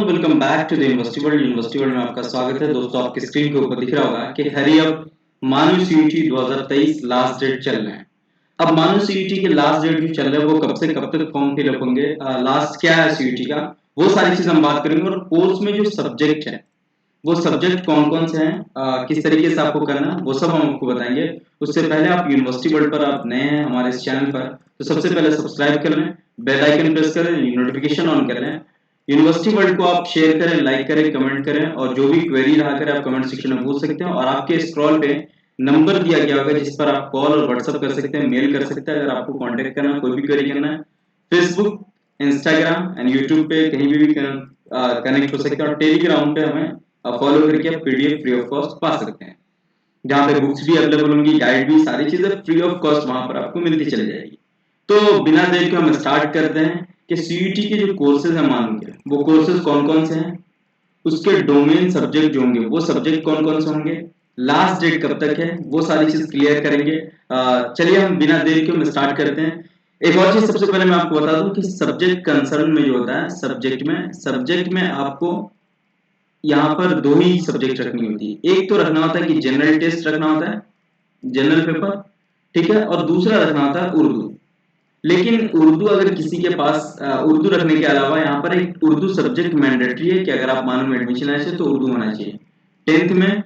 Welcome back to the university world. University world में आपका स्वागत है। दोस्तों, आपकी स्क्रीन के ऊपर दिख रहा होगा कि हरी अब मानव सीयूटी 2023 लास्ट डेट चल रहे हैं। अब मानव सीयूटी के लास्ट डेट जो चल रहे हैं वो कब से कब तक फॉर्म फिलअप होंगे, लास्ट क्या है सीयूटी का, वो सारी चीज हम बात करेंगे। और कोर्स में जो सब्जेक्ट है वो सब्जेक्ट कौन कौन से हैं, किस तरीके से आपको करना है, वो सब हम आपको बताएंगे। उससे पहले आप यूनिवर्सिटी वर्ल्ड पर आप नए हैं हमारे इस चैनल पर, तो सबसे पहले सब्सक्राइब कर लें, बेल आइकन प्रेस करें, नोटिफिकेशन ऑन कर लें। यूनिवर्सिटी वर्ल्ड को आप शेयर करें, लाइक करें, कमेंट करें, और जो भी क्वेरी रहा करें आप कमेंट सेक्शन में पूछ सकते हैं। और आपके स्क्रॉल पे नंबर दिया गया होगा जिस पर आप कॉल और व्हाट्सएप कर सकते हैं, मेल कर सकते हैं अगर आपको कांटेक्ट करना, कोई भी क्वेरी करना है। फेसबुक, इंस्टाग्राम एंड यूट्यूब पे कहीं भी कनेक्ट हो सकते हैं। और टेलीग्राम पे हमें फॉलो करके आप पीडीएफ फ्री ऑफ कॉस्ट पा सकते हैं, जहाँ पे बुक्स भी अवेलेबल होंगी, गाइड भी, सारी चीजें फ्री ऑफ कॉस्ट वहां पर आपको मिलती चली जाएगी। तो बिना देर के हम स्टार्ट करते हैं कि सीयूटी के जो कोर्सेज हैं मानव के, वो कोर्सेज कौन कौन से हैं, उसके डोमेन सब्जेक्ट जो होंगे वो सब्जेक्ट कौन कौन से होंगे, लास्ट डेट कब तक है, वो सारी चीज क्लियर करेंगे। चलिए हम बिना देर के हम स्टार्ट करते हैं। एक और चीज सबसे पहले मैं आपको बता दूं कि सब्जेक्ट कंसर्न में जो होता है, सब्जेक्ट में आपको यहाँ पर दो ही सब्जेक्ट रखनी होती है। एक तो रखना होता है कि जनरल टेस्ट रखना होता है, जनरल पेपर, ठीक है, और दूसरा रखना होता है उर्दू। लेकिन उर्दू अगर किसी के पास उर्दू रखने के अलावा यहाँ पर एक उर्दू सब्जेक्ट मैंडेटरी है कि अगर आप मानो में एडमिशन आए तो उर्दू होना चाहिए। 10th में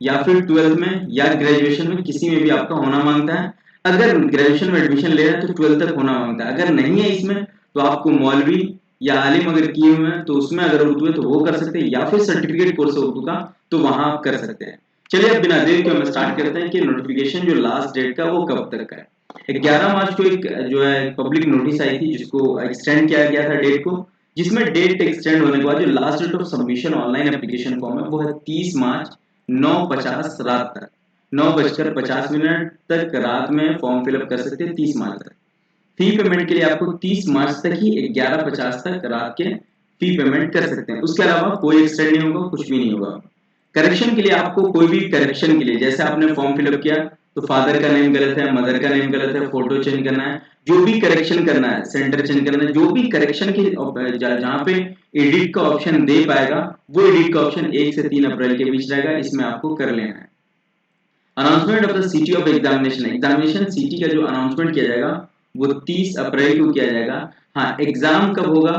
या फिर 12th में या ग्रेजुएशन में किसी में भी आपका होना मांगता है। अगर ग्रेजुएशन में एडमिशन ले रहे हैं तो 12th तक होना मांगता है। अगर नहीं है इसमें तो आपको मौलवी या आलिम अगर किए हुए हैं तो उसमें अगर उर्दू है तो वो कर सकते हैं, या फिर सर्टिफिकेट कोर्स है उर्दू का तो वहां आप कर सकते हैं। चलिए अब बिना देर के हम स्टार्ट करते हैं कि नोटिफिकेशन जो लास्ट डेट का वो कब तक है। 11 मार्च को एक जो है पब्लिक नोटिस आई थी जिसको एक्सटेंड किया गया था डेट को, जिसमें डेट एक्सटेंड होने के बाद जो last date of submission online application form है वो है 30 मार्च 9:50 रात तक, 9:50 तक रात में फॉर्म फिलअप कर सकते हैं 30 मार्च तक। फी पेमेंट के लिए आपको 30 मार्च तक ही 11:50 तक रात के फी पेमेंट कर सकते हैं। उसके अलावा कोई एक्सटेंड नहीं होगा, कुछ भी नहीं होगा। करेक्शन के लिए आपको कोई भी करेक्शन के लिए, जैसे आपने फॉर्म फिलअप किया तो फादर का नेम गलत है, मदर का नेम गलत है, फोटो चेंज करना है, जो भी करेक्शन करना है, सेंटर चेंज करना है, जो भी करेक्शन की जहां पे एडिट का ऑप्शन दे पाएगा वो एडिट का ऑप्शन 1 से 3 अप्रैल के बीच रहेगा, इसमें आपको कर लेना है। Announcement of the city of examination city का जो अनाउंसमेंट किया जाएगा वो 30 अप्रैल को किया जाएगा। हाँ, एग्जाम कब होगा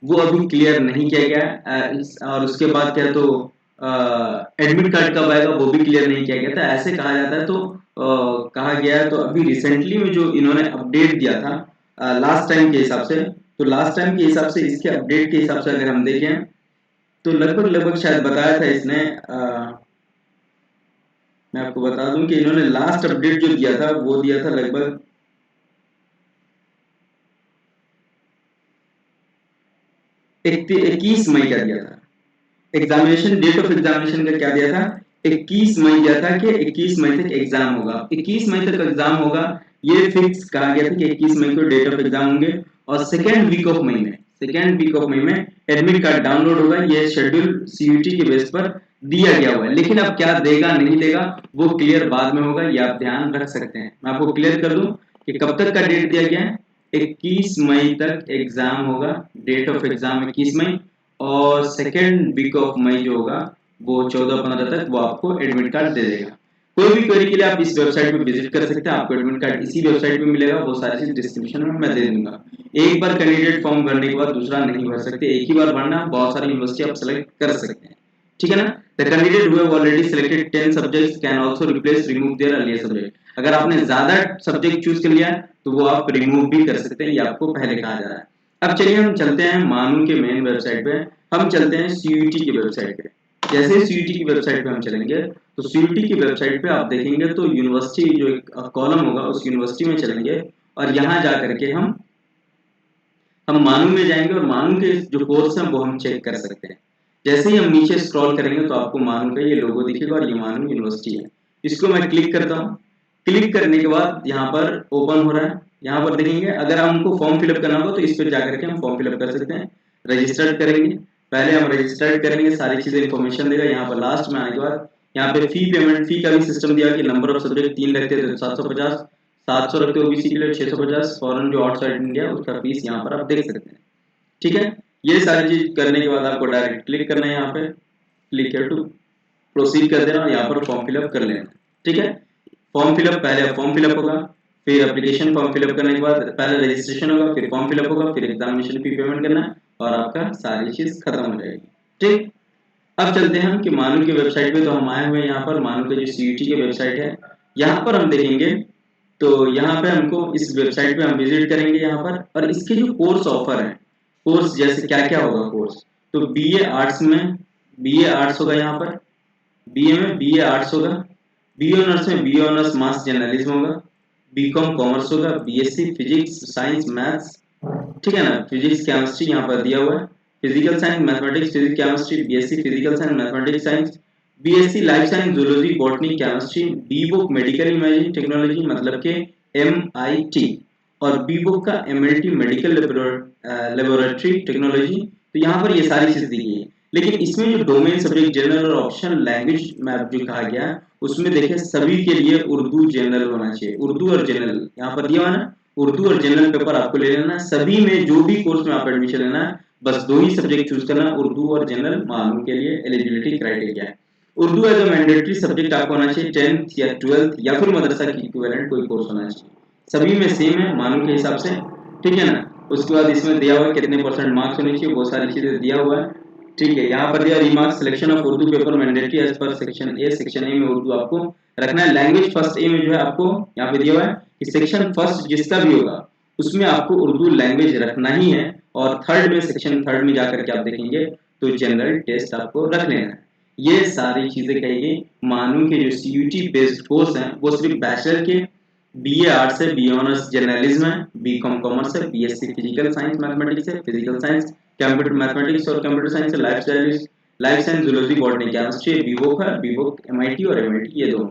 वो अभी क्लियर नहीं किया गया, और उसके बाद क्या तो एडमिट कार्ड कब आएगा वो भी क्लियर नहीं किया गया था। ऐसे कहा जाता है, तो कहा गया है। तो अभी रिसेंटली में जो इन्होंने अपडेट दिया था लास्ट टाइम के हिसाब से, तो लास्ट टाइम के हिसाब से इसके अपडेट के हिसाब से अगर हम देखें तो लगभग शायद बताया था इसने, मैं आपको बता दूं कि इन्होंने लास्ट अपडेट जो दिया था वो दिया था लगभग 21 मई का दिया था। एग्जामिनेशन डेट ऑफ एग्जामिनेशन का क्या दिया था, 21 मई दिया था कि 21 मई तक एग्जाम होगा। 21 मई तक एग्जाम होगा ये फिक्स कहा गया था कि 21 मई को डेट ऑफ एग्जाम होंगे। और सेकेंड वीक ऑफ मई में एडमिट कार्ड डाउनलोड होगा। ये शेड्यूल सीयूटी के बेस पर दिया गया हुआ है, लेकिन अब क्या देगा नहीं देगा वो क्लियर बाद में होगा, ये आप ध्यान रख सकते हैं। मैं आपको क्लियर कर दूं कि कब तक का डेट दिया गया है, 21 मई तक एग्जाम होगा, डेट ऑफ एग्जाम 21 मई, और सेकेंड वीक ऑफ मई जो होगा वो 14-15 तक वो आपको एडमिट कार्ड दे देगा। कोई भी क्वेरी के लिए आप इस वेबसाइट पे विजिट कर सकते हैं, आपको एडमिट कार्ड इसी वेबसाइट पे मिलेगा। वो सारी चीज डिस्क्रिप्शन में मैं दे दूंगा। एक बार कैंडिडेट फॉर्म भरने के बाद दूसरा नहीं भर सकते, एक ही बार भरना, बहुत सारी यूनिवर्सिटी आप सेलेक्ट कर सकते हैं, ठीक है ना। The candidate who have already selected 10 subjects can also replace remove their earlier subject. अगर आपने ज्यादा सब्जेक्ट चूज कर लिया तो वो आप रिमूव भी कर सकते हैं, ये आपको पहले कहा जा रहा है। अब चलिए हम चलते हैं मानू के मेन वेबसाइट पे, हम चलते हैं सीयूटी की वेबसाइट पे। जैसे सीयूटी की वेबसाइट पे हम चलेंगे तो सीयूटी की वेबसाइट पे आप देखेंगे तो यूनिवर्सिटी जो एक कॉलम होगा उस यूनिवर्सिटी में चलेंगे, और यहाँ जा करके हम मानू में जाएंगे और मानू के जो कोर्स हैं वो हम चेक कर सकते हैं। जैसे ही हम नीचे स्क्रॉल करेंगे तो आपको मानू का ये लोगो दिखेगा और ये मानू यूनिवर्सिटी है। इसको मैं क्लिक करता हूँ। क्लिक करने के बाद यहाँ पर ओपन हो रहा है। यहाँ पर देखेंगे अगर हमको फॉर्म फिलअप करना होगा तो इस पर जाकर के हम फॉर्म फिलअप कर सकते हैं। रजिस्टर्ड करेंगे, पहले हम रजिस्टर्ड करेंगे, सारी चीजें इन्फॉर्मेशन देगा। यहाँ पर लास्ट में आने के बाद यहाँ पे फी पेमेंट, फी का भी सिस्टम दिया कि नंबर ऑफ सब्जेक्ट 3 रखते हैं तो 750, 700 रखते ओबीसी के लिए 650, फॉरेन जो आउटसाइड इंडिया उसका फीस यहाँ पर आप देख सकते हैं, ठीक है। ये सारी चीज करने के बाद आपको डायरेक्ट क्लिक करना है, यहाँ पे क्लिक है टू प्रोसीड कर देना, यहाँ पर फॉर्म फिलअप कर लेना। ठीक है, फॉर्म फिलअप, पहले फॉर्म फिलअप होगा, फिर एप्लीकेशन फॉर्म फिलअप करने के बाद पहले रजिस्ट्रेशन होगा, फिर फॉर्म फिलअप होगा, फिर एग्जामिनेशन फी पेमेंट करना है और आपका सारी चीज खत्म हो जाएगी। ठीक, अब चलते हैं हम कि मानू की वेबसाइट पे। तो हम आए हुए हैं यहाँ पर मानू के जो सीयूटी की वेबसाइट है, यहाँ पर हम देखेंगे तो यहाँ पे हमको इस वेबसाइट पे हम विजिट करेंगे यहाँ पर, और इसके जो कोर्स ऑफर है, कोर्स जैसे क्या क्या होगा कोर्स, तो बीए आर्ट्स में बीए आर्ट्स होगा, यहाँ पर बीए में बीए आर्ट्स होगा, बीए ऑनर्स में बीए ऑनर्स मास जर्नलिज्म होगा, बीकॉम कॉमर्स होगा, बीएससी फिजिक्स साइंस मैथ्स, ठीक है ना, फिजिक्स केमिस्ट्री यहाँ पर दिया हुआ है, physical science mathematics physics chemistry, BSc physical science mathematics science, BSc life science zoology botany chemistry, B voc medical imaging technology मतलब के एमआईटी, और बी बुक का एमएलटी मेडिकल लेबोरेटरी टेक्नोलॉजी। तो यहाँ पर ये सारी चीजें दी गई है, लेकिन इसमें जो डोमेन सब्जेक्ट जनरल और ऑप्शनल लैंग्वेज मैप जो कहा गया है, उसमें देखिए सभी के लिए उर्दू जनरल होना चाहिए, उर्दू और जनरल यहाँ पर दिया हुआ ना, उर्दू और जनरल पेपर आपको ले लेना है। सभी में जो भी कोर्स में आप एडमिशन लेना है, बस दो ही सब्जेक्ट चूज करना, उर्दू और जनरल। मालूम के लिए एलिजिबिलिटी क्राइटेरिया है, Urdu as a mandatory subject आपको होना चाहिए 10th या 12th या फिर मदरसा की इक्विवेलेंट कोई कोर्स होना चाहिए। सभी में सेम है मालूम के हिसाब से, ठीक है ना। उसके बाद इसमें दिया हुआ है कितने परसेंट मार्क्स होने चाहिए, वो सारी चीजें दिया हुआ है। ठीक है, यहाँ पर दिया remark selection of Urdu paper mandatory as per section A, section A में उर्दू आपको रखना है। लैंग्वेज फर्स्ट ए में जो है आपको यहाँ पे दिया हुआ है कि सेक्शन फर्स्ट जिसका भी होगा उसमें आपको उर्दू लैंग्वेज रखना ही है, और थर्ड में सेक्शन थर्ड में जाकर के आप देखेंगे तो जनरल टेस्ट आपको रख लेना है। ये सारी चीजें कहेगी। मानू के जो सीयूटी बेस्ड कोर्स हैं वो सिर्फ बैचलर के बीए आर्ट्स है, बी ऑनर्स जर्नलिज्म है, बीकॉम कॉमर्स है, बीएससी फिजिकल साइंस मैथमेटिक्स है, फिजिकल साइंस कंप्यूटर मैथमेटिक्स और कंप्यूटर साइंस है, life science zoology botany chemistry BVoc है, बीवोक एमआईटी और एमआईटी ये दोनों।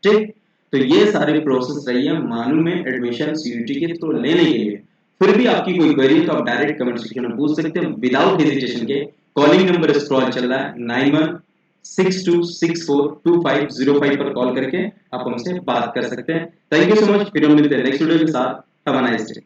ठीक, तो ये सारी प्रोसेस रही है मानू में एडमिशन सीयूटी के थ्रू लेने के लिए। फिर भी आपकी कोई क्वेरी तो आप डायरेक्ट कमेंट सेक्शन में पूछ सकते हैं विदाउट हेजिटेशन के। कॉलिंग नंबर स्क्रॉल चल रहा है 9162642505 पर कॉल करके आप हमसे बात कर सकते हैं। थैंक यू सो मच, फिर हम मिलते हैं नेक्स्ट वीडियो के साथ। Have a nice day.